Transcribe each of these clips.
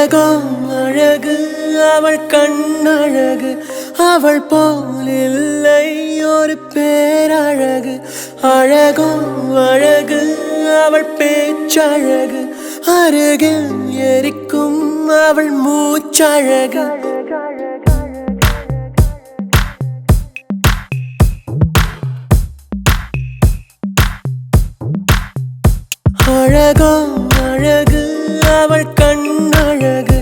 அழகோ அழகு அவள் கண்ணழகு, அவள் போல் இல்லை ஒரு பேரழகு. அழகோ அழகு அவள் பேச்சழகு, அருகில் எரிக்கும் அவள் மூச்சழகு. அழகோ அழகு அவள் கண்ணழகு,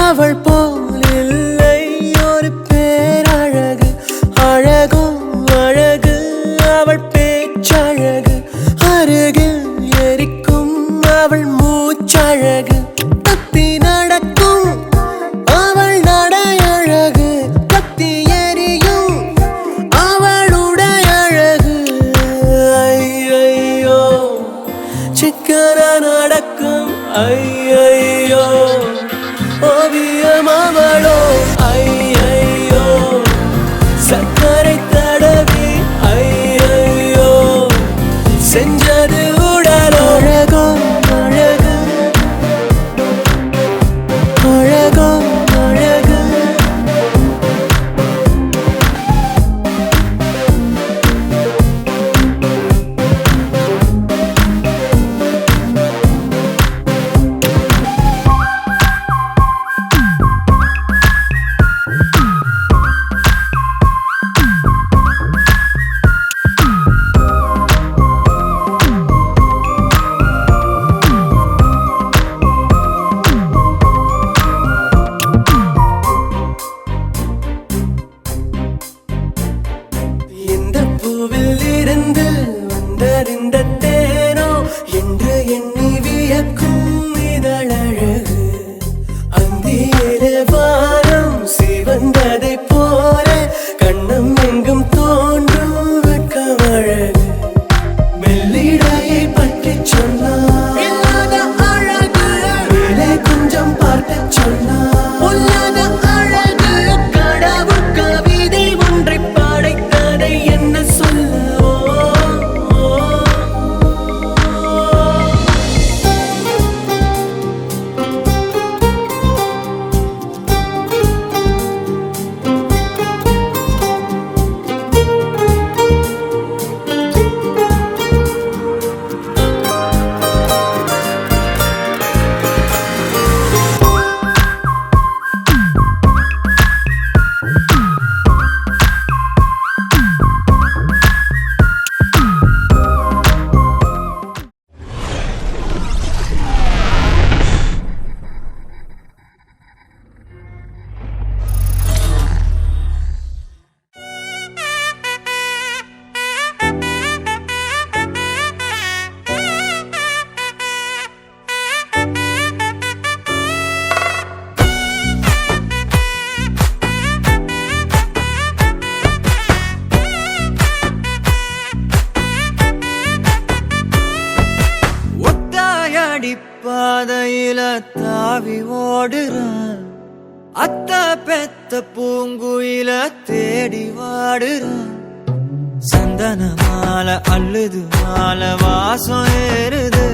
அவள் போல் இல்லை ஒரு பேரழகு. அழகோ அழகு அவள் பேச்சழகு, அருகில் எரிக்கும் அவள் மூச்சழகு. தப்பி நடக்கும் அவள் நடையழகு, கத்தி எரியும் அவளுடைய அழகு. ஐயோ சிக்கன நடக்கும் ஐயோ ஓவியம் அவளோ. ஐயோ சக்கரை தடவி ஐயோ செஞ்சது உடலோ. அழகோ அழகு அழகோ அழகு. இந்த பூவில் இருந்து வந்தறிந்த தேனோ என்று எண்ணி வியக்கும் இதழழகு. அந்தியிலே வானம் சிவந்ததை போல கண்ணம் எங்கும் தோன்றும் வெட்கமழகு. மெல்லிடையை பற்றி சொன்னார் இல்லாத அழகு, மேலே கொஞ்சம் பார்த்து சொன்னார் பொல்லாத அழகு. கடவுள் கவிதை ஒன்றை படைத்ததை என்ன சொல்லுவோ. பாதையில தாவி ஓடுறான், அத்த பெத்த பூங்குயில தேடி வாடுறான். சந்தன மாலை அள்ளுது மாலை வாசம் ஏறுது,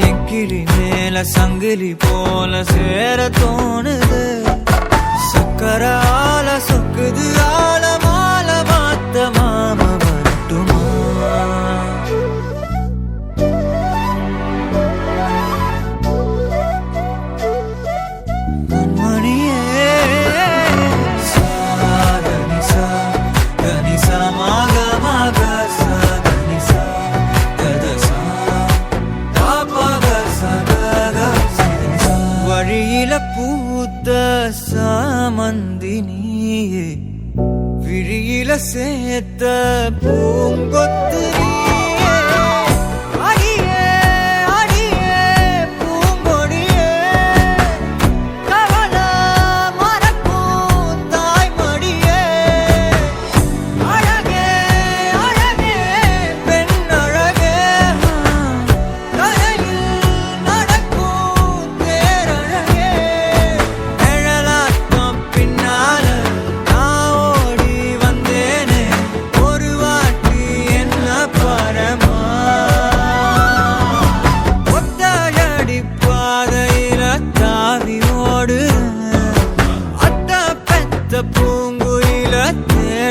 என் கிளி மேல சங்கிலி போல சேர தோணுது. சக்கர ஆல சொக்குது ஆல மாலை மாத்த மாம வரட்டுமா. வழியில பூத்த சாமந்தி நீயே, விழியில சேர்த்த பூங்கொத்து நீயே. அடியே அடியே பூங்கொடியே, கவல மறக்கும் தாய்மடியே. அழகே அழகே பெண் அழகே, கரையில் நடக்கும் தேரழகே. நிழலாட்டம் பின்னால நான் ஓடி வந்தேனே, ஒரு வாட்டி என்ன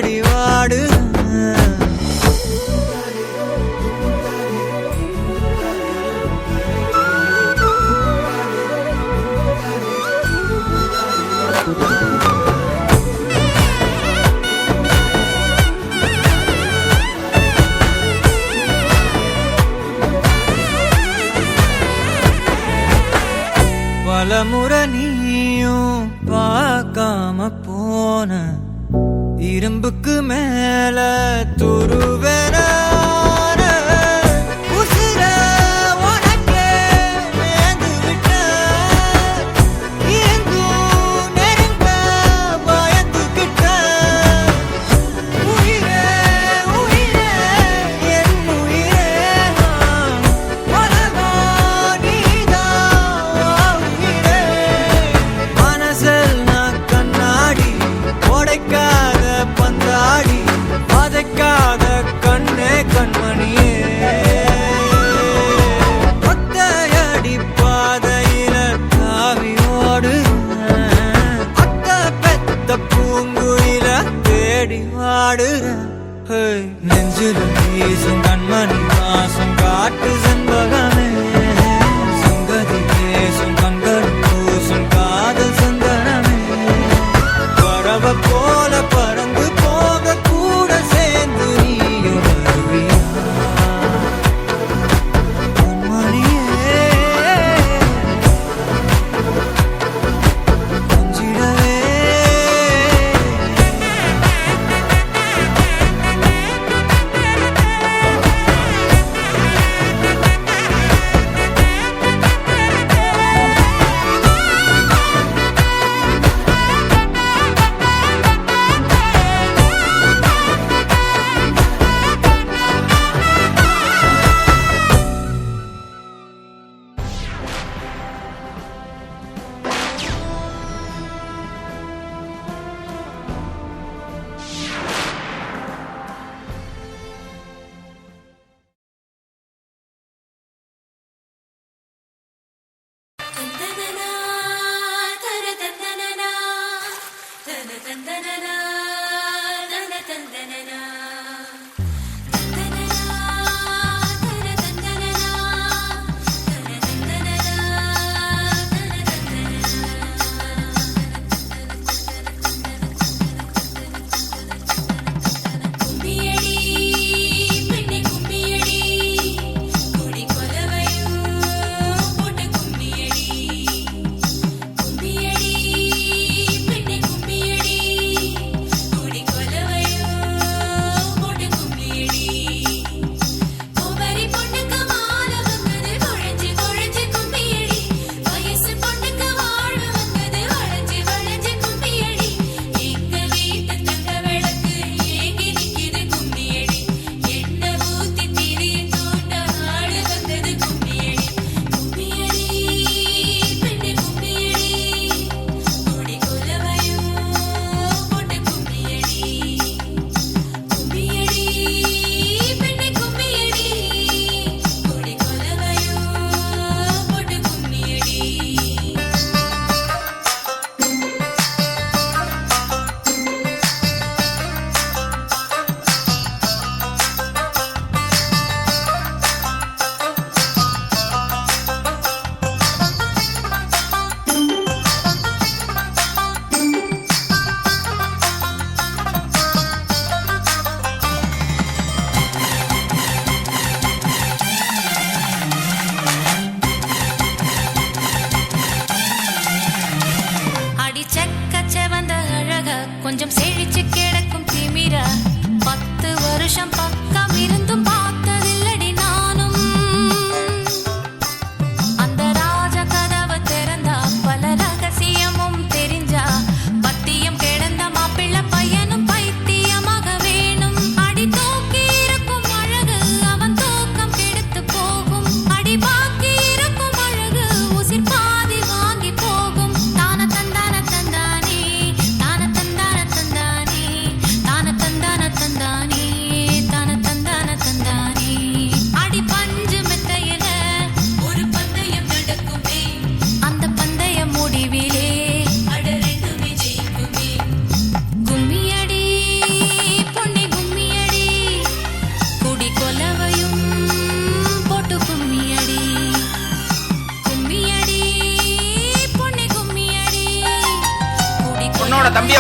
தேடி வாடுறேன். பலமுறை நீயும் பார்க்காம போன இரும்புக்கு மேல துருவென கண்ணே கண்மணியே ஒத்தையடி பாதையில தாவியோடு அத்த பெத்த பூங்குயில தேடி வாடுறேன். நெஞ்சில வீசும் கண்மணி வாசம் காட்டு செண்பகமே சங்கதி பேசும் கண்கள் பூசும் காதல் சந்தனமே பறவை போல பறந்து போக கூட சேர்ந்து நீயும் வருவியா பொன்மணியே கொஞ்சிடவே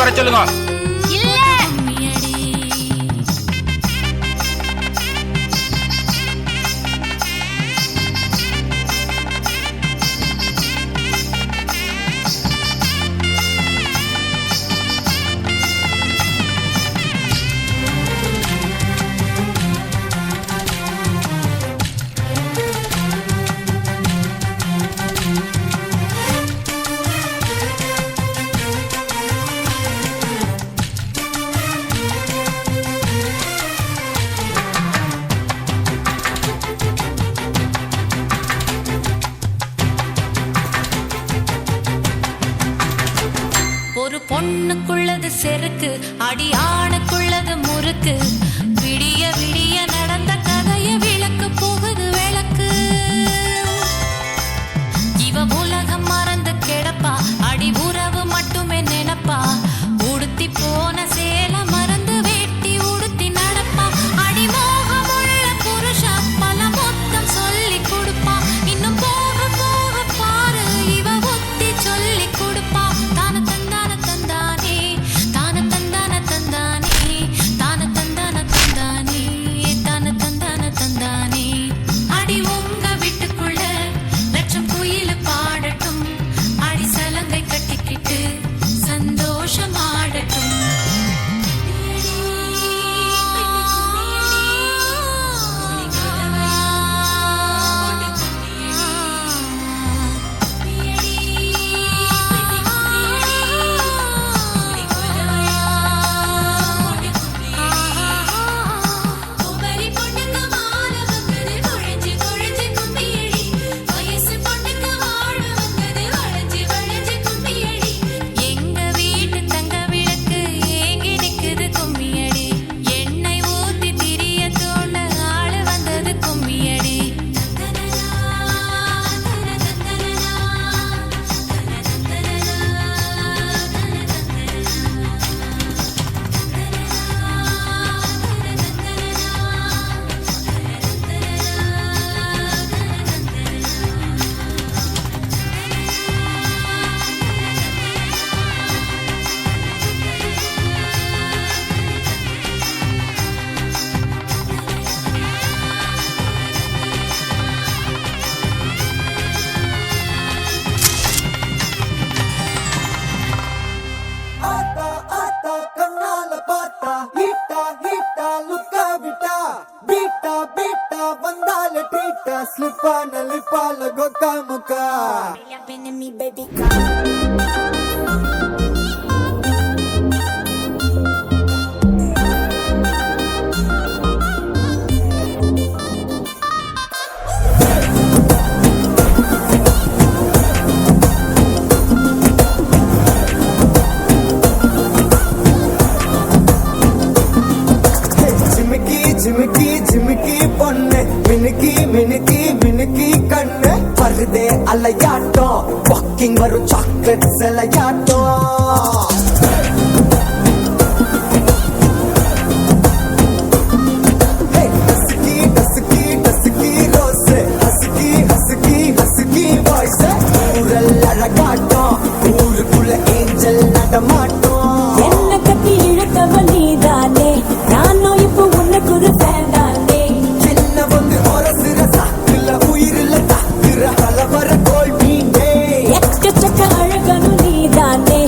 வர சொல்லுங்க. ஒரு பொண்ணுக்குள்ளது செருக்கு, அடியானுக்குள்ளது முறுக்கு. விடிய விடிய நடந்த கதைய விளக்கு போகுது விளக்கு. இவ உலகம் மறந்து கிடப்பா, அடி உறவு மட்டுமே நினைப்பா. உடுத்தி போன சேல மறந்து வேட்டி உடுத்தி நடப்பா. அடி மோகமுள்ள புருஷா பல மொத்தம் சொல்லி கொடுப்பா. இன்னும் போக போக பாரு இவ ஒத்தி சொல்லி கொடுப்பா. தான தந்தான தந்தானே, தான தந்தான தந்தானே, தான தந்தான தந்தானே, தான தந்தான தந்தானே. அடி உங்க வீட்டுக்குள்ள லட்சம் குயில பாடட்டும், அடி சலங்கை கட்டிக்கிட்டு சந்தோஷமாடட்டும். எங்க வீட்டு தங்க விளக்கு ஏங்கி நிக்குது கும்மியடி. எண்ணெய் ஊத்தி திரிய தோண்ட ஆளு வந்தது கும்மியடி. ஆத்தா ஆத்தா கண்ணால பார்த்தா ஹீட்டா ஹீட்டா லுக்கா விட்டா. பீட்டா பீட்டா வந்தால ட்ரீட்டா, ஸ்லிப்பான லிப்பால கொக்கா முக்கா. ஜிமிக்கி ஜிமிக்கி ஜிமிக்கி பொண்ணு, மினுக்கி மினுக்கி மினுக்கி கண்ணு. வருதே அலையாட்டம், வாக்கிங் வரும் சாக்லேட் சிலையாட்டம். டசுக்கி டசுக்கி டசுக்கி ரோஸ், ஹசுக்கி ஹசுக்கி ஹசுக்கி வாய்ஸ். ஊரல் அழகாட்டம், ஊருக்குள்ள ஏஞ்சல் நடமாட்டம். என்ன கட்டி இழுத்தவன் நீதானே, நானும் இப்போ உனக்கு ஒரு ஃபேன் தானே. சின்ன வந்து ஒரசுற சாக்குல உயிரில தாக்குற கலவர கோல் மீனே. எக்கச்சக்க அழகனும் நீதானே,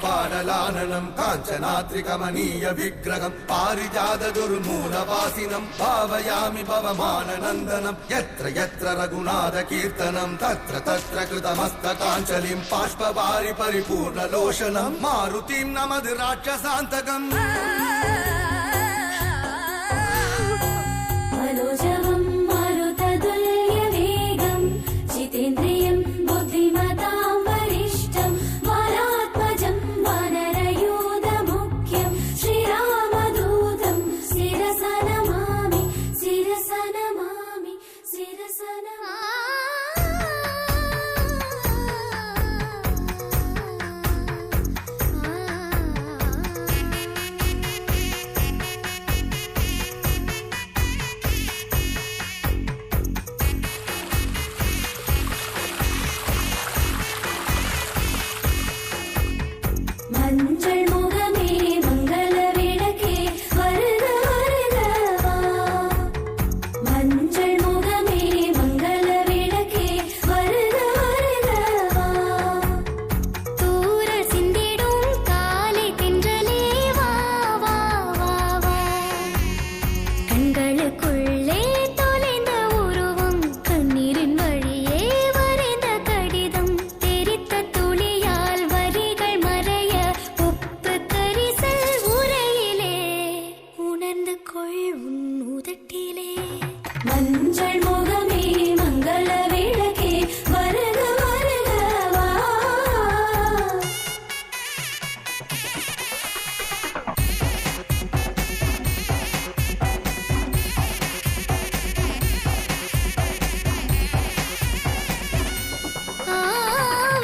पादलाननं काञ्चनात्रिकमनीय विग्रहं पारिजातदुर्मूलवासिनं भावयामि पवमाननन्दनं यत्र यत्र रघुनाथकीर्तनं तत्र तत्र कृतमस्तकाञ्जलिं बाष्पवारि परिपूर्णलोचनं मारुतिं नमद राक्षसान्तकम् मनोजवं मारुततुल्यवेगं जितेन्द्रियं बुद्धिमतां वरिष्ठं वारात्मजं वानरयूथमुख्यं श्रीरामदूतं शिरसा नमामि शिरसा नमामि शिरसा மஞ்சள் முகமே மங்கள விளக்கே வருக வருக வா மஞ்சள் முகமே மங்கள விளக்கே வருக வருக வா தூர சிந்திடும் காலை தென்றலே வா வா வா வா கண்களுக்குள்ளே தொலைந்த உருவம் கண்ணீரின் வழியே வரைந்த கடிதம் தெரித்த துளியால் வரிகள் மறைய உப்பு கரிசல் உரையிலே உணர்ந்து கொள் உன் உதட்டிலே மஞ்சள் முகமே மங்கள விளக்கே வருக வருக வா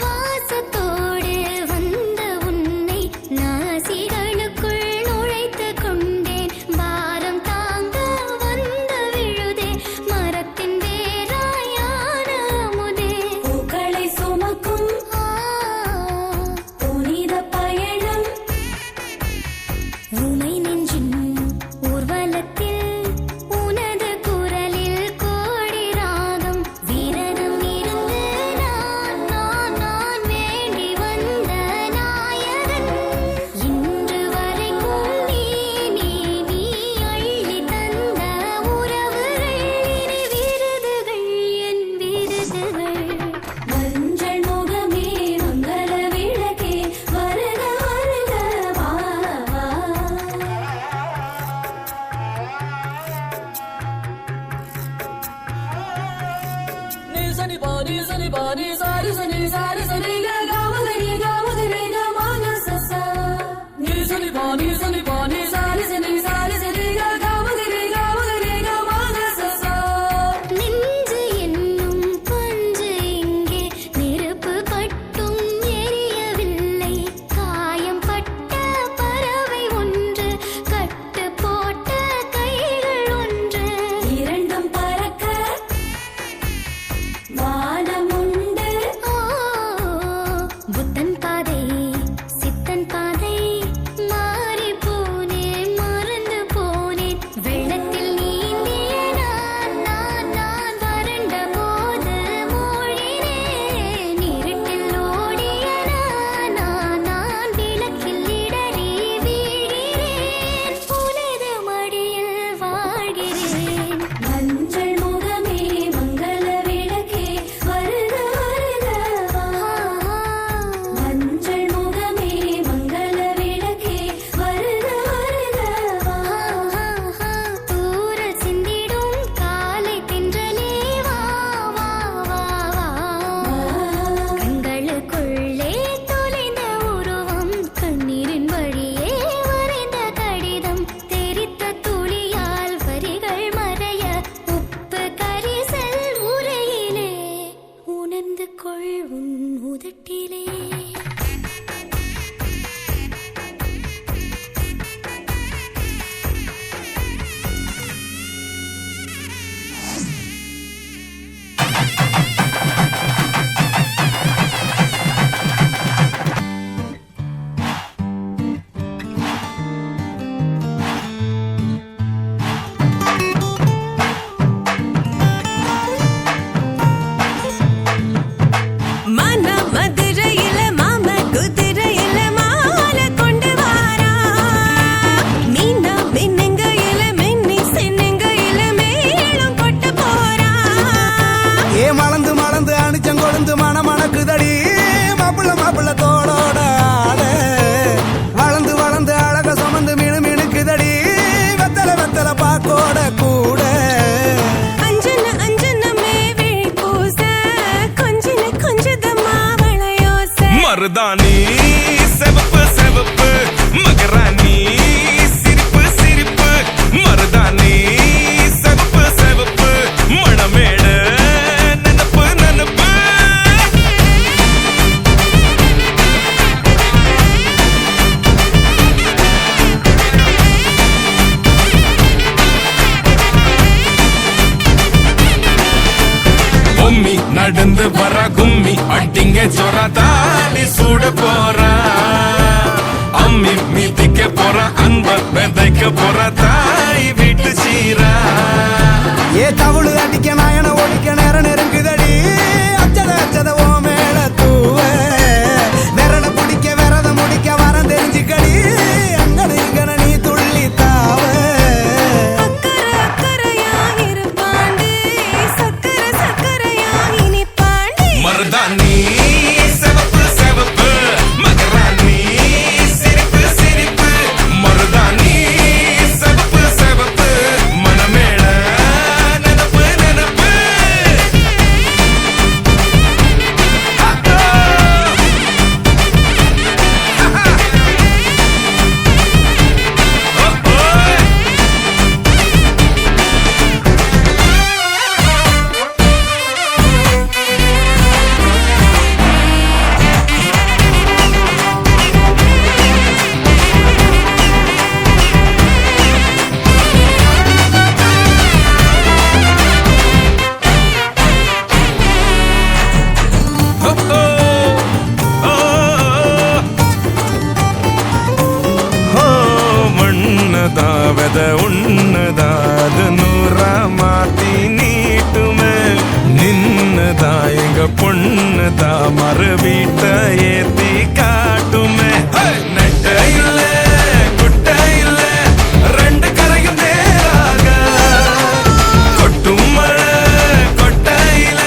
வாசத்தோடு வந்த உன்னை நாசிகளுக்குள் நுழைத்து கொண்டேன் பாரம் தாங்க வந்த விழுதே மரத்தின் வேராயான அமுதே பூக்களை சுமக்கும் புனித பயணம் உமை நெஞ்சின் ஊர்வலத்தில் உனது குரலில் கோடி ராகம் வீரனும் இருந்து நான் வேண்டி வந்த நாயகன் இன்று வரைக்கும் நீ அள்ளி தந்த உறவுகள் இனி விருதுகள் என் விருதுகள் மஞ்சள் முகமே மங்கள விளக்கே வருக வருக வா வா Nisani pa nisari sani sari sani ga ga ma ga ni ga ma ga sa sa. Nisani pa nisari sani sari sani ga ga ma ga ni ga ma ga sa sa. நெஞ்சு என்னும் பஞ்சு இங்கே நெருப்பு பட்டும் எரியவில்லை காயம் பட்ட பறவை ஒன்று கட்டு போட்ட கைகள் ஒன்று இரண்டும் பறக்க வானம் உண்டு ஓ புத்தன் பாதை சித்தன் பாதை மாறி போனே மருதாணி செவப்பு செவப்பு மகராணி சிரிப்பு சிரிப்பு மருதாணி செவப்பு செவப்பு மணமேடு நினப்பு நினப்பு பொம்மி நடந்து வர கும்மி அட்டிங்க சொரதானி சூட போறா அம்மி மீதிக்க போற அன்ப விதைக்க போற தாய் வீட்டு சீரா ஏ தவுளு அடிக்க நாயன ஒடிக்க நேரம் நெருங்குதடி அச்சத அச்சத ஓ மேல தூவ விரட பிடிக்க விரத முடிக்க வரம் தெரிஞ்சுக்கடி அங்கன இங்கன நீ துள்ளி தாவ மருதாணி செவப்பு செவப்பு மகராணி சிரிப்பு சிரிப்பு மருதாணி செவப்பு செவப்பு மணமேள நினப்பு நினப்பு மண்ணதாவத உன்னதாது நூறா மாத்தி நீட்டுமே நின்னதா எங்க பொண்ணுதா மறு வீட்ட ஏத்தி காட்டுமே நெட்ட இல்ல குட்ட இல்ல ரெண்டு கரையும் நேராக கொட்டும் மழை கொட்டையில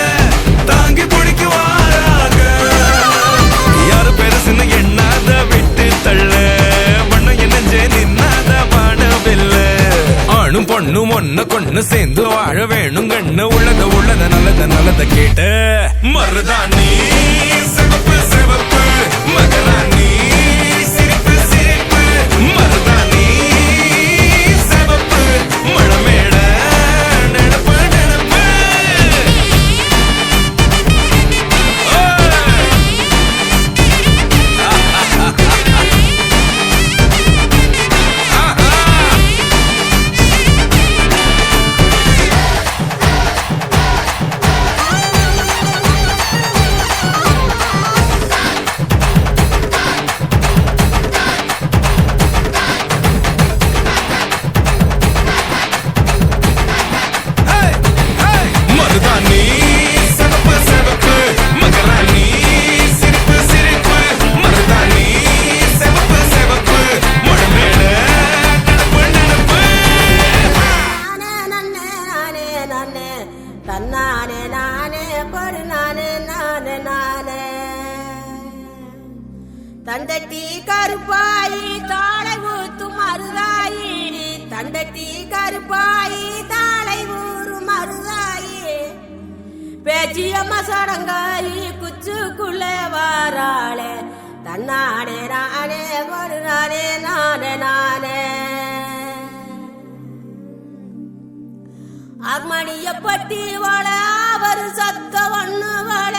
தாங்கி பிடிக்குவாராக யாரு பெருசுன்னு எண்ணாத விட்டு தள்ள வண்ணம் என்னஞ்சே நின்னாத வானவில்ல ஆணும் பொண்ணும் ஒன்ன கொண்டு சேர்ந்து வாழ வேணும் கண்ணு உள்ளத உள்ளத நல்லத நல்லத கேட்ட மருதாணி சிவப்பு சிவப்பு மகராணி சிரிப்பு சிரிப்பு மருதாணி சிவப்பு மழமேட நினப்பு நினப்பு மருதாணி சிவப்பு சிவப்பு மகராணி சிரிப்பு சிரிப்பு மருதாணி சிவப்பு சிவப்பு மழமேட நினப்பு நினப்பு தன்னானே நானே படு நானே நானே நானே தண்டட்டி கருப்பாயி தாளை ஊத்து மருதாயி தண்டட்டி கருப்பாயி தாளை ஊறு மருதாயி பேச்சியம்மா சடங்காயி குச்சுக்குள்ளே வாராளே தன்னானே நானே படு நானே நானே நானே அர்மணிய பட்டி வாழ அவர் சத்த ஒண்ணு வாழ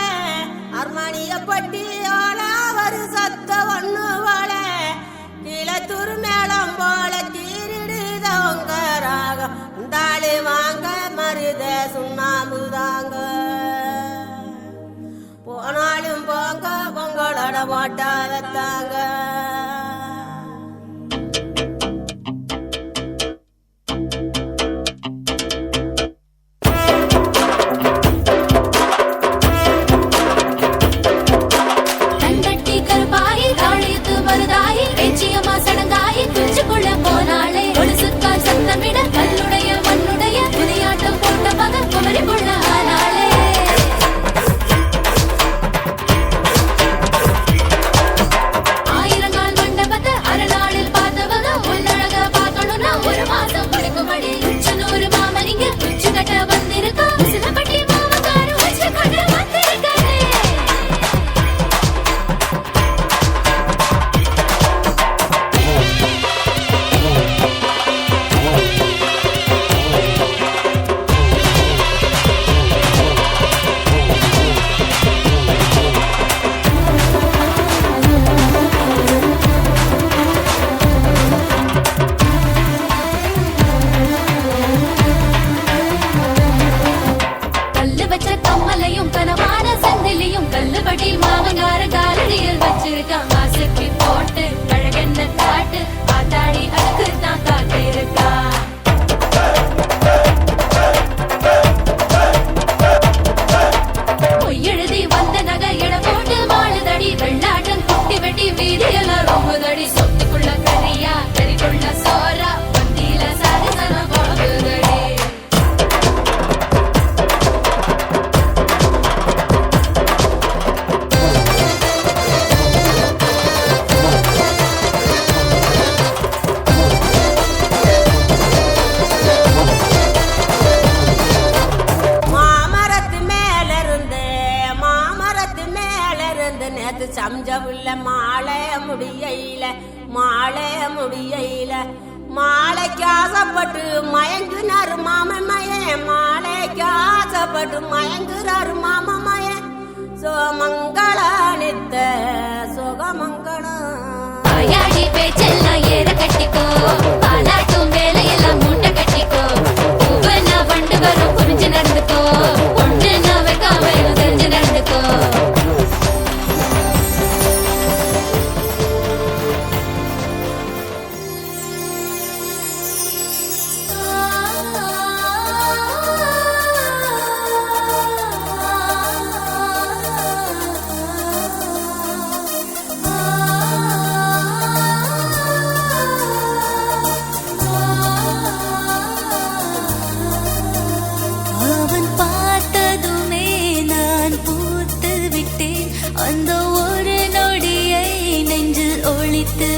அர்மணிய பட்டி வாழ அவர் சத்த ஒண்ணு வாழ கீழத்தூர் மேளம் போல கீரிடுதவங்க ராகம் உண்டாளி வாங்க மருத சுண்ணாம்புதாங்க போனாலும் போங்க பொங்கலோட போட்டா வைத்தாங்க தண்டட்டி கருப்பாயி தாழையுத்து மருதாயி பேச்சியம்மா சடங்காயி குச்சுக்குள்ள போனாளே ஒழுசுக்கால் சத்தமிட கல்லுடைய மண்ணுடைய புதியாட்டம் போட்ட மகன் குமரி புள்ள ஆனாளே ஆயிரங்க மாலை முடியையில மாலைக்கு ஆசைப்பட்டு மயங்குனாரு மாமமையன் மாலைக்கு ஆசைப்பட்டு மயங்குறாரு மாமமையன் சோமங்கள நித்த சுகமங்களம் வாயாடி பேச்செல்லாம் ஏற கட்டிக்கோ பாலாட்டும் வேலையெல்லாம் மூட்டை கட்டிக்கோ பூவனா வண்டு வரும் புரிஞ்சு நடந்துக்கோ ஒன்று நான் வைக்காம தெரிஞ்சு நடந்துக்கோ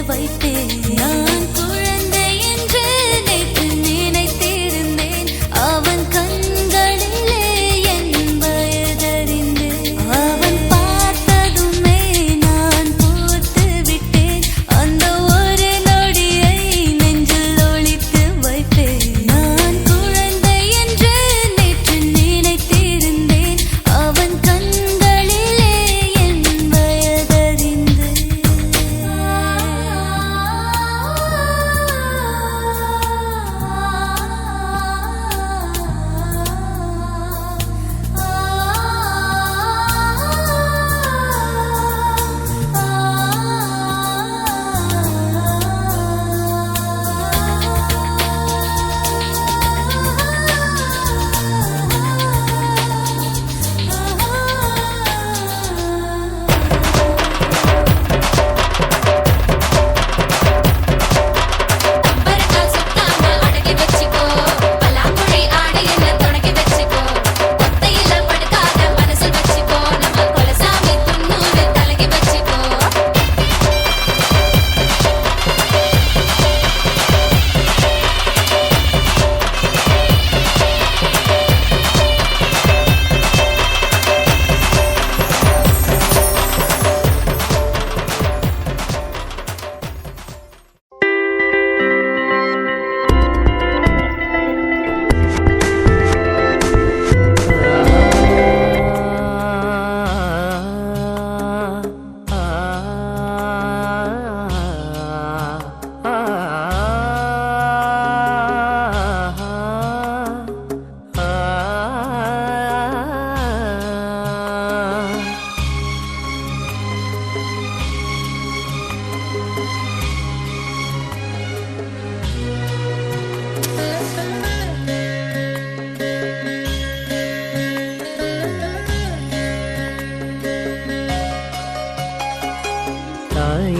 வைத்தேன் நான் குழந்தை என்று நேற்று நினைத்திருந்தேன் அவன் கண்களிலே என் வயதறிந்தேன் அவன் பார்த்ததுமே நான் பூத்து விட்டேன் அந்த ஒரு நொடியை நெஞ்சில் ஒளித்து வைப்பேன் நான் குழந்தை என்று நேற்று நினைத்திருந்தேன் அவன் கண்களிலே என் வயதறிந்தேன்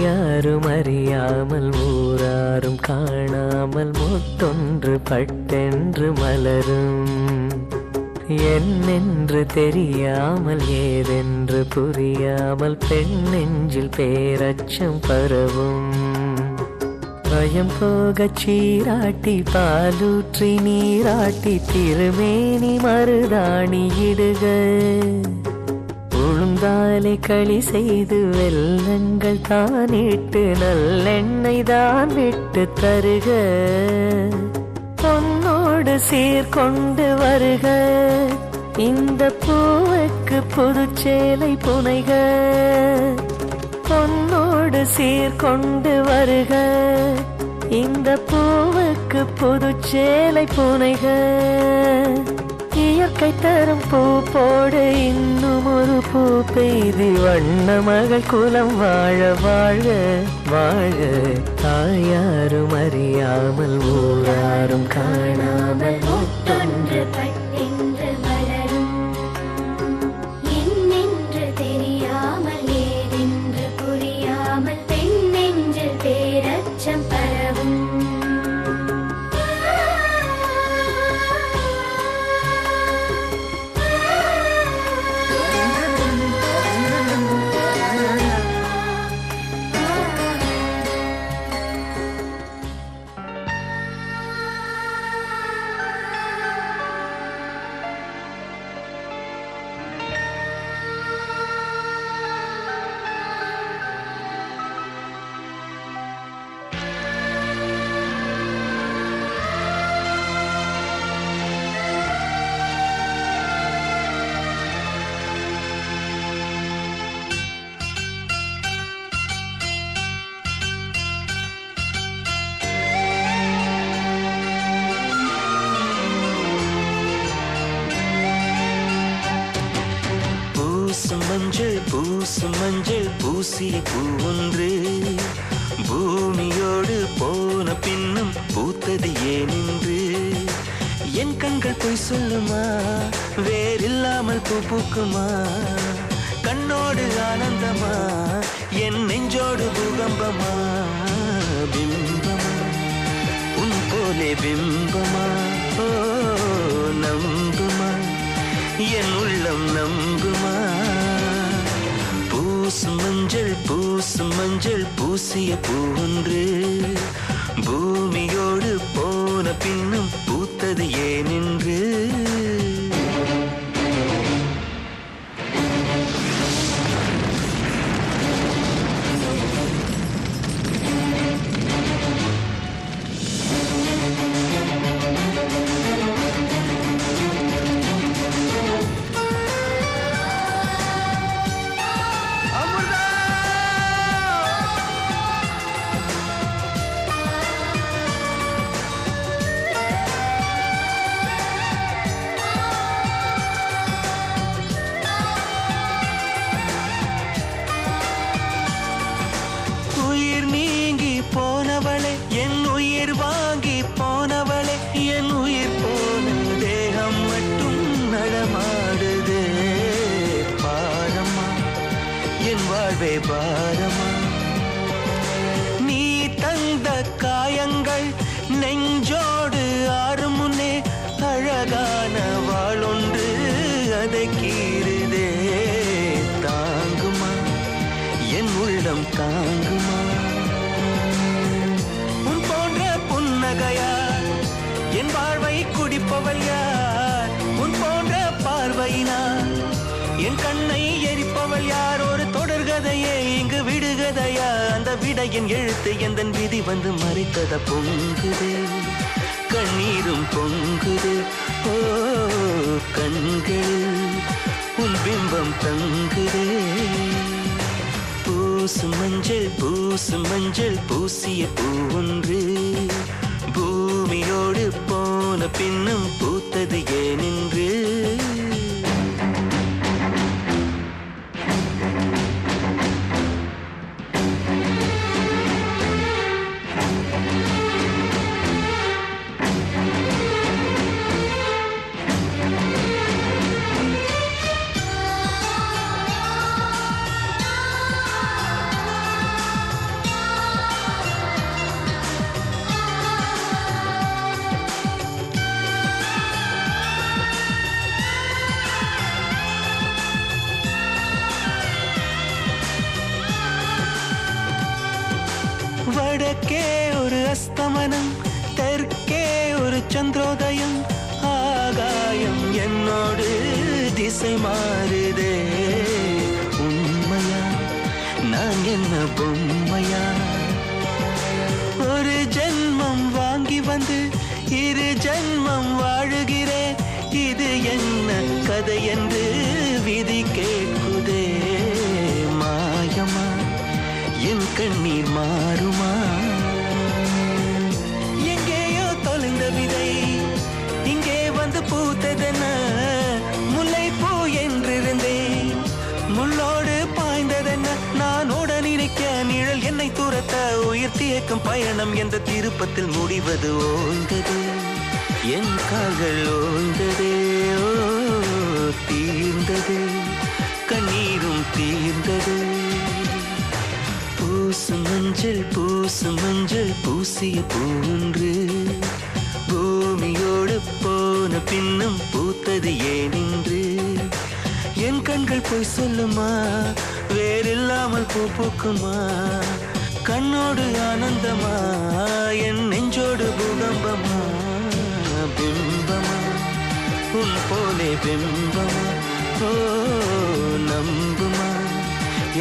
யாரும் அறியாமல் ஊராரும் காணாமல் முத்தொன்று பட்டென்று மலரும் என்னென்று தெரியாமல் ஏதென்று புரியாமல் பெண் நெஞ்சில் பேரச்சம் பரவும் பயம் போகச் சீராட்டி பாலூற்றி நீராட்டி திருமேனி மருதாணி இடுக உளுந்தாலை களி செய்து வெல்லங்கள் தானிட்டு நல்லெண்ணெய் தான் விட்டு தருக பொன்னோடு சீர்கொண்டு வருக இந்த பூவுக்கு புதுச்சேலை புனைக பொன்னோடு சீர்கொண்டு வருக இந்த பூவுக்கு புதுச்சேலை புனைக இயற்கை தரும் பூ போடு இன்னும் ஒரு பூ பெய்து வண்ண மகள் குலம் வாழ வாழ வாழ தாயாரும் அறியாமல் ஊராரும் காணாமல் முத்தொன்று பட்டென்று மலரும் என்னென்று தெரியாமல் ஏதென்று புரியாமல் பெண் நெஞ்சில் பேரச்சம் பரவும் பூசும் மஞ்சள் பூசிய பூ ஒன்று பூமியோடு போன பின்னும் பூத்தது ஏனென்று என் கண்கள் போய் சொல்லுமா வேறில்லாமல் பூ பூக்குமா கண்ணோடு ஆனந்தமா என் நெஞ்சோடு பூகம்பமா பிம்பமா உன் போலே பிம்பமா ஓ நம்புமா என் உள்ளம் நம்புமா பூசும் மஞ்சள் பூசிய பூ ஒன்று பூமியோடு போன பின்னும் பூத்தது ஏனென்று போனவளே என் உயிர் வாங்கி போனவளே என் உயிர் போன தேகம் மட்டும் நடமாடுதே பாரம்மா என் வாழ்வே பாரம்மா நீ தந்த காயங்கள் நெஞ்சோடு ஆறும் முன்னே அழகான வாளொன்று அதை கீறுதே தாங்குமா என் உள்ளம் தாங்குமா என் வாழ்வை குடிப்பவள் யார் உன் போன்ற பார்வையினார் என் கண்ணை எரிப்பவள் யார் ஒரு தொடர்கதையே இங்கு விடுகதையா அந்த விடையின் எழுத்து எந்த விதி வந்து மறைத்தத பொங்குதே கண்ணீரும் பொங்குது ஓ கண்கள் உன் பிம்பம் தங்குதே பூசும் மஞ்சள் பூசிய பூ ஒன்று பூமியோடு போன பின்னும் பூத்தது ஏனென்று வடக்கே ஒரு அஸ்தமனம் தெற்கே ஒரு சந்திரோதயம் ஆகாயம் என்னோடு திசை மாறுதே உண்மையா நான் என்ன பொம்மையா ஒரு ஜென்மம் வாங்கி வந்து இரு ஜென்மம் வாழுகிறேன் இது என்ன கதை என்று விதி கேட்குதே மாயமா என் கண்ணீர் மாறுமா எங்கேயோ தொலைந்த விதை இங்கே வந்து பூத்ததென முல்லை பூ என்றிருந்தேன் முள்ளோடு பாய்ந்ததென்ன நான் ஓட நினைக்க நிழல் என்னை துரத்த உயிர் தியக்கும் பயணம் என்ற திருப்பத்தில் முடிவது ஓய்ந்தது என் கால்கள் ஓய்ந்ததே ஓ தீர்ந்தது கண்ணீரும் தீர்ந்தது பூசும் மஞ்சள் பூசிய பூன்று பூமியோடு போன பின்னும் பூத்தது ஏனென்று என் கண்கள் போய் சொல்லுமா வேறில்லாமல் பூ பூக்குமா கண்ணோடு ஆனந்தமா என் நெஞ்சோடு பூகம்பமா பிம்பமா உன் போலே பிம்பமா ஓ நம்புமா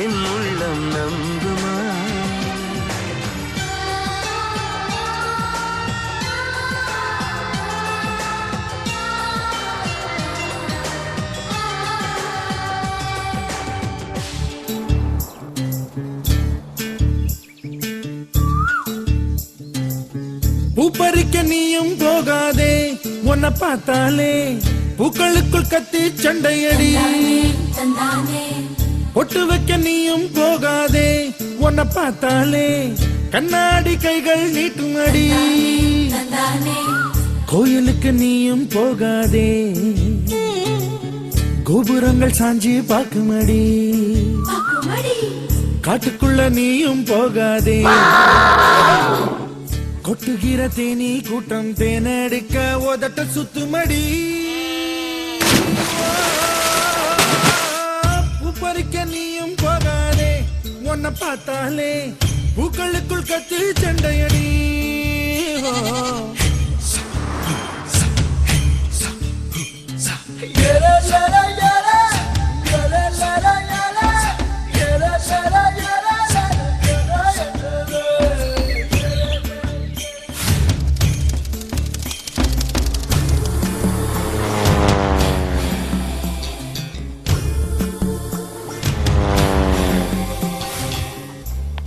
என் உள்ளம் நம்புமா பூப்பறிக்க நீயும் போகாதே உன்னை பார்த்தாலே பூக்களுக்குள் கத்தி சண்டையடி தந்தானே பொட்டு வைக்க நீயும் போகாதே, உன்னை பார்த்தாலே கண்ணாடி கைகள் நீட்டுமடி. கோயிலுக்கு நீயும் போகாதே, கோபுரங்கள் சாஞ்சி பாக்குமடி. காட்டுக்குள்ள நீயும் போகாதே, கொட்டுகிற தேனி கூட்டம் தேனடிக்க உதட்ட சுத்துமடி. பறிக்க நீயும் போகாதே, உன்னை பார்த்தாலே பூக்களுக்குள் கத்தி சண்டையடி.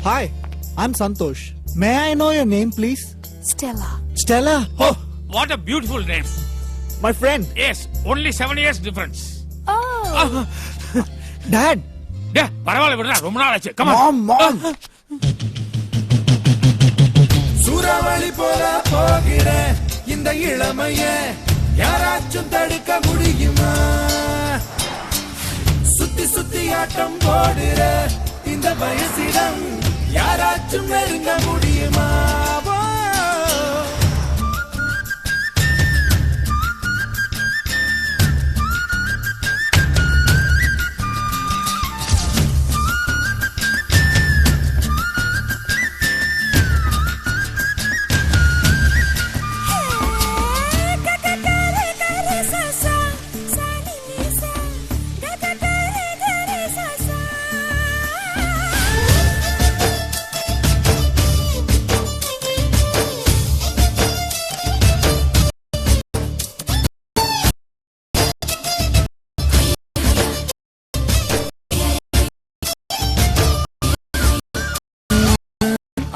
Hi, I'm Santosh. May I know your name, please? Stella. Stella? Oh, what a beautiful name. My friend. Yes, only 7 years difference. Oh. Dad. Yeah, பரவாயில்லை விடுறா, ரொம்ப நாள் ஆச்சு. Come on. Mom. சூறாவளி போல போகிற இந்த இளமைய யாராச்சும் தடுக்க முடியுமா? சுத்தி சுத்தி ஆட்டம் போடுற இந்த வயசிடம் யாராச்சும் நெருங்க முடியுமா?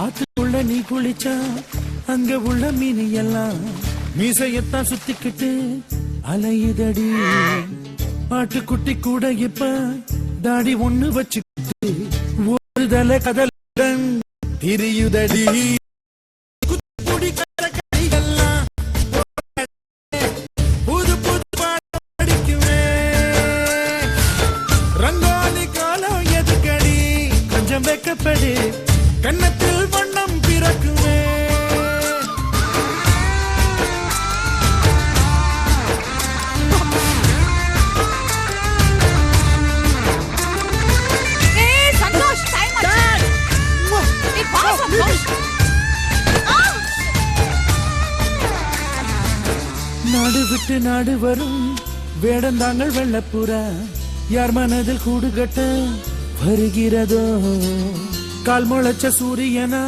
ஆத்துக்குள்ள நீ குளிச்சா அங்க உள்ள மீன் எல்லாம் மீசையத்தான் சுத்திக்கிட்டு அலையுதடி. ஆட்டுக்குட்டி கூட இப்ப தாடி ஒண்ணு வச்சுக்கிட்டு ஒரு தலை கதலுடன் திரியுதடி. குடி கரைகள்லாம் புது புது பாடம் படிக்குமே. ரங்கோலி காலம் எதுக்கடி, கொஞ்சம் வெக்கப்படு, கன்னத்தில் வண்ணம் பிறக்குமே. நாடு விட்டு நாடு வரும் வேடந்தாங்கள் வெள்ளப்புறா, யார் மனதில் கூடு கட்ட வருகிறதோ. கால் முளைச்ச சூரியனா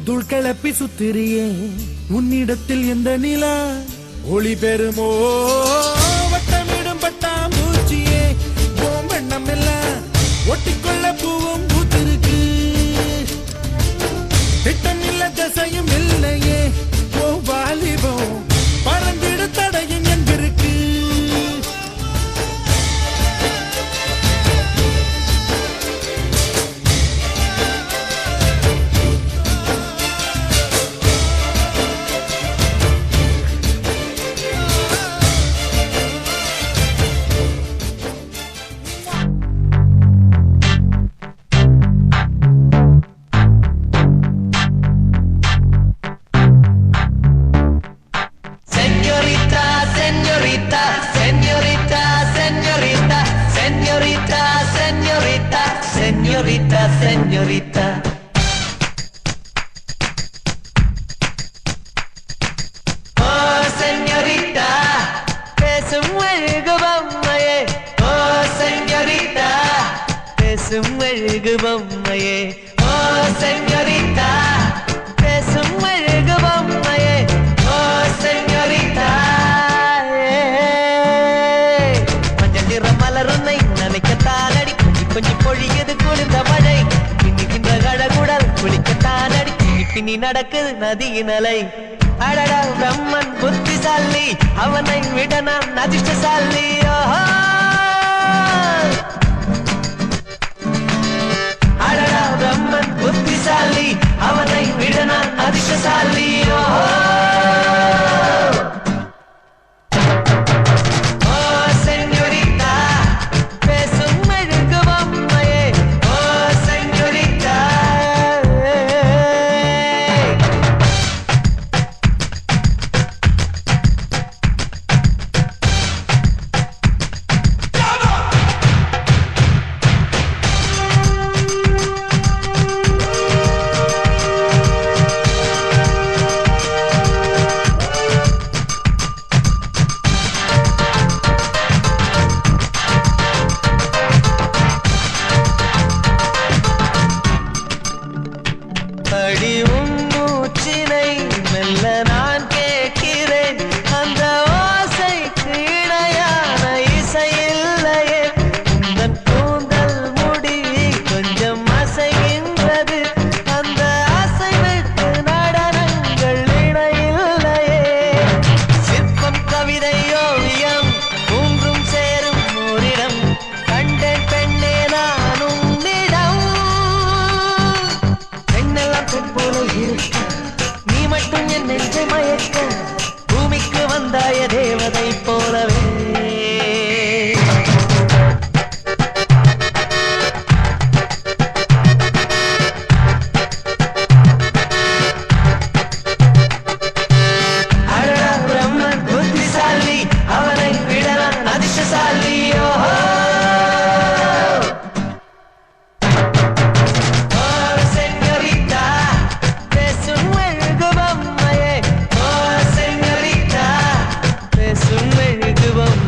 துள் கிளப்பி சுத்திரியே, உன்னிடத்தில் எந்த நிலா ஒளி பெறுமோ. வட்டமிடும் பட்டாம்பூச்சியே ஓம் வண்ணம் எல்லாம் ஒட்டிக்கொள்ள பூவும் பூத்திருக்கு. திட்டம் இல்ல திசையும் இல்லையே ஓ வாலிபம், பறந்திடு தடையும் எங்கிருக்கு. Señorita, señorita. Oh, señorita, பேசும் அழகு பொம்மையே. Oh, señorita, பேசும் அழகு பொம்மையே. Oh, señorita, பேசும் அழகு பொம்மையே. Oh, señorita. மஞ்சள் நிற மலர் உன்னை நினைக்கத்தான் அடி கொஞ்சம் பொழியது குளிர்ந்த மழை. பின்னிக்கின்ற கழகுடல் குளிக்கத்தான் அடி பின்னி நடக்குது நதியின் அலை. அடடா பிரம்மன் புத்திசாலி, அவனை விட நான் அதிர்ஷ்டசாலி.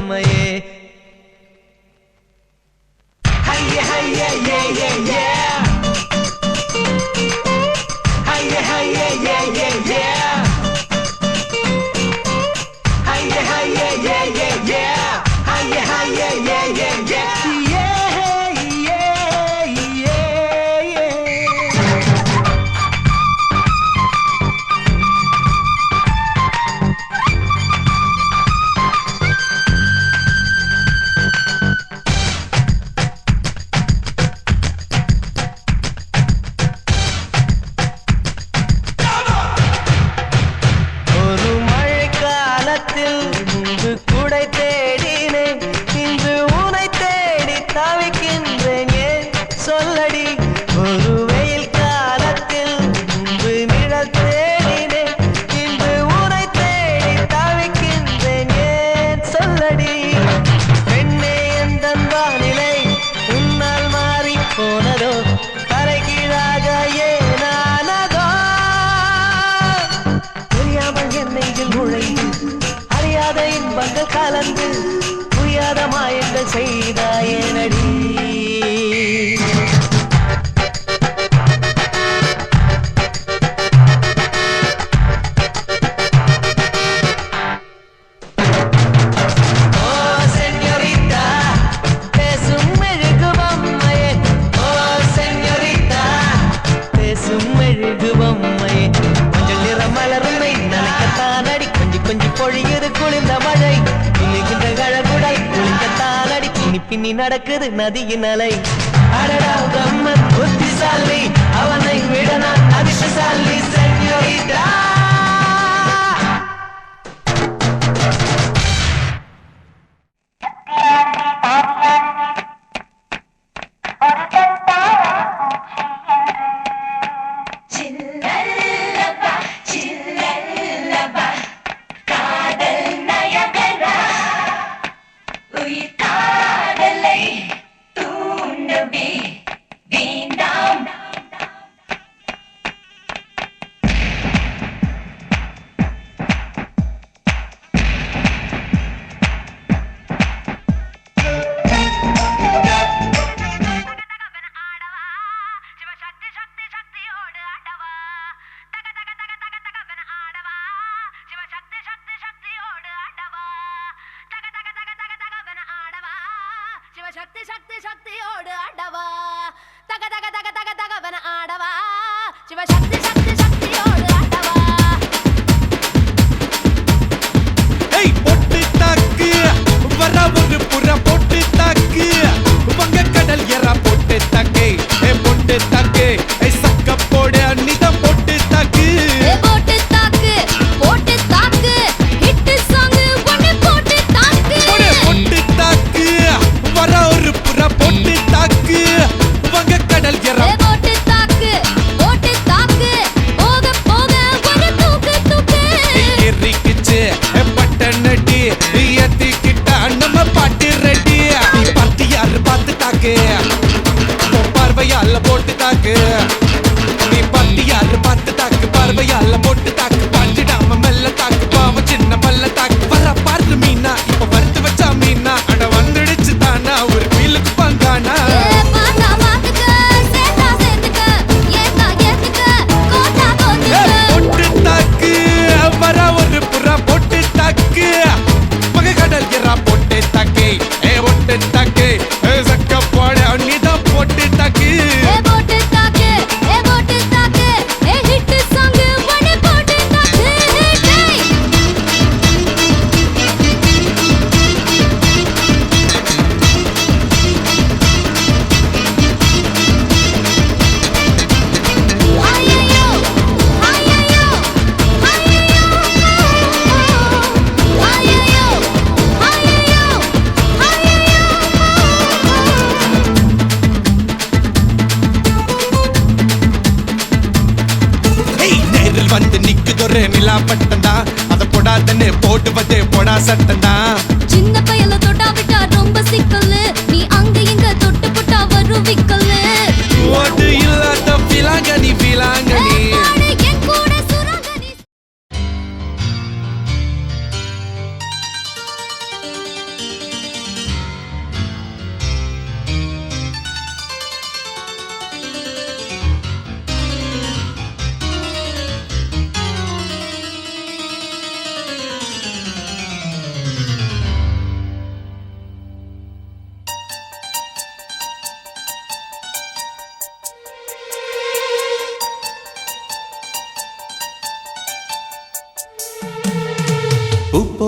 பொம்மையே ஹையே ஹையே ஏ ஏ ஏ ஹையே ஹையே ஏ ஏ ஏ ஹையே ஹையே ஏ ஏ ஏ ஹையே ஹையே ஏ ஏ ஏ கலந்து புரியாத மாயங்கள் செய்தாயே நடி பின்னி நடக்குது நதியின் அலை அடடா கம்மன் புத்திசாலி அவனை விட நான் அதிர்ஷ்டசாலி சென்யோரிட்டா சக்தி சக்தி சக்தியோடு ஆடவா தக தக தக தக தகவன ஆடவா சிவ சக்தி சக்தி சக்தியோடு ஆடவா ஏய் பொட்டு தாக்கு வர ஒரு புற பொட்டு தாக்கு வங்க கடல் எற பொட்டு தாக்கு ஏ பொட்டு தாக்கு ஏ சக்க போடு அன்னிதம் பொட்டு தாக்கு ஏ பொட்டு தாக்கு ஹிட் சாங் ஒன்னு பொட்டு தாக்கு பொட்டு தாக்கு வர ஒரு புற பொட்டு தாக்கு வங்க கடல் எற பொட்டு தாக்கு போக போக ஒரு தூக்கு தூக்கு எரிக்கிச்சு பட்டனடி ஏத்திக்கிட்ட நம்ம பாட்டு ரெடி பாட்டு யாரு பார்த்து தாக்கு பார்வையால போட்டு தாக்கு நீ பாட்டு யாரு பார்த்து தாக்கு பார்வையால போட்டு தாக்கு பாஞ்சிடாம மெல்ல தாக்கு பாவம் சின்ன பல்ல தாக்கு வர பாரு மீனா இப்ப வறுத்து வச்சா மீனா அட வந்துடுச்சு தானா ஒரு வீலுக்கு பங்கானா பொட்டு தாக்கு வர ஒரு புறா பொட்டு தாக்கு பகை கடல் எறா பொட்டு தாக்கு ஏ பொட்டு தாக்கு சக்க போட அன்னிதான் பொட்டு தாக்கு ஹிட் சாங் ஒன்னு பொட்டு தாக்கு நேரில் வந்து நிக்குதொரு நிலா பட்டந்தா அத போடாதன்னு போடுவதே போடா சட்டந்தா சின்ன பையல தொட்டா விட்டா ரொம்ப சிக்கல்லு நீ அங்க இங்க தொட்டு புட்டா வரும் விக்கல்லு ஓடு இல்லாத பிலாங்கனி பிலாங்கனி என் கூட சுரங்கனி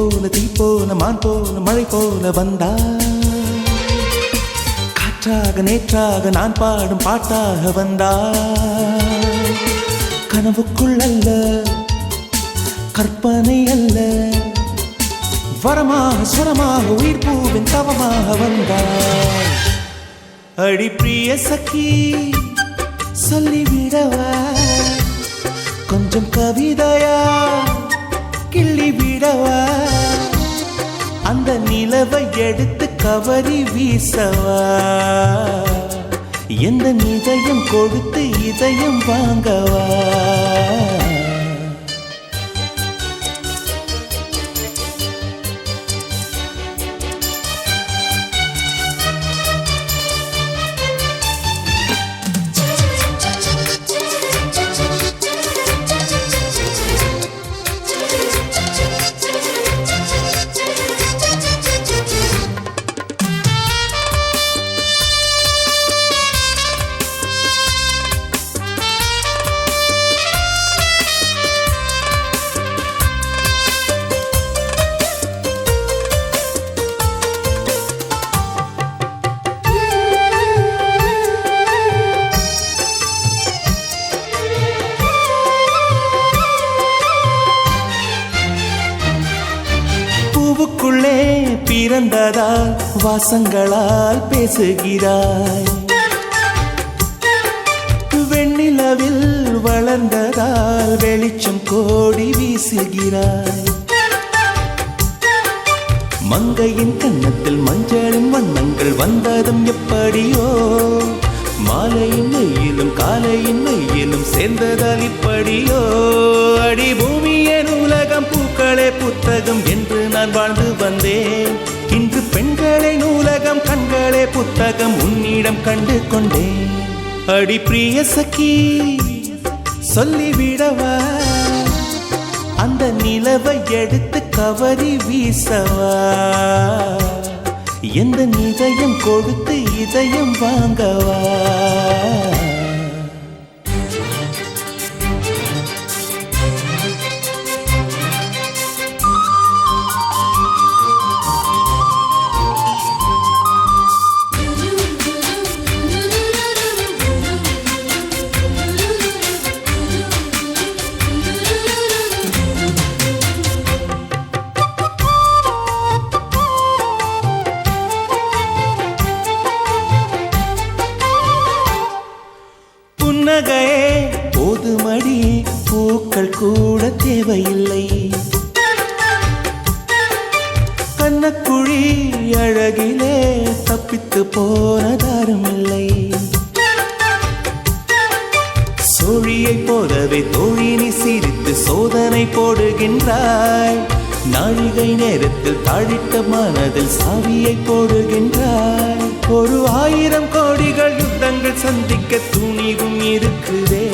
போல தீ போல மான் போல மழை போல வந்தா காற்றாக நேற்றாக நான் பாடும் பாட்டாக வந்தா கனவுக்குள் அல்ல கற்பனை அல்ல வரமாக சுரமாக உயிர் பூவின் தவமாக வந்தாய் அடி பிரிய சखी சொல்லிவிடவா கொஞ்சம் கவிதையா கிள்ளி விடவா அந்த நிலவை எடுத்து கவரி வீசவா எந்த இதயம் கொடுத்து இதயம் வாங்கவா பூவுக்குள்ளே பிறந்ததால் வாசங்களால் பேசுகிறாய் வெண்ணிலவில் வளர்ந்ததால் வெளிச்சம் கோடி வீசுகிறாய் மங்கையின் கன்னத்தில் மஞ்சளின் வண்ணங்கள் வந்ததும் எப்படியோ மாலையின் வெயிலும் காலையின் வெயிலும் சேர்ந்ததால் இப்படியோ அடி பூமியின் உலகம் பூக்களே புத்தகம் என்று நான் வாழ்ந்து வந்தேன் இன்று பெண்களே நூலகம் கண்களே புத்தகம் உன்னிடம் கண்டு கொண்டேன் அடி பிரிய சखी சொல்லிவிடவா அந்த நிலவை எடுத்து கவரி வீசவா எந்த இதயம் கொடுத்து இதயம் வாங்கவா புன்னகையே போதுமடி பூக்கள் கூட தேவையில்லை கண்ணக்குழி அழகிலே தப்பித்து போனதாருமில்லை சோழியை போலவே தோழினி சிரித்து சோதனை போடுகின்றாய் நாழிகை நேரத்தில் தாழிட்ட மனதில் சாவியை போடுகின்றாய் ஒரு 1000 கோடிகள் யுத்தங்கள் சந்திக்க துணிவும் இருக்குதே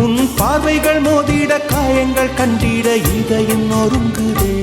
உன் பார்வைகள் மோதிட காயங்கள் கண்டிட இதயம் நொறுங்குதே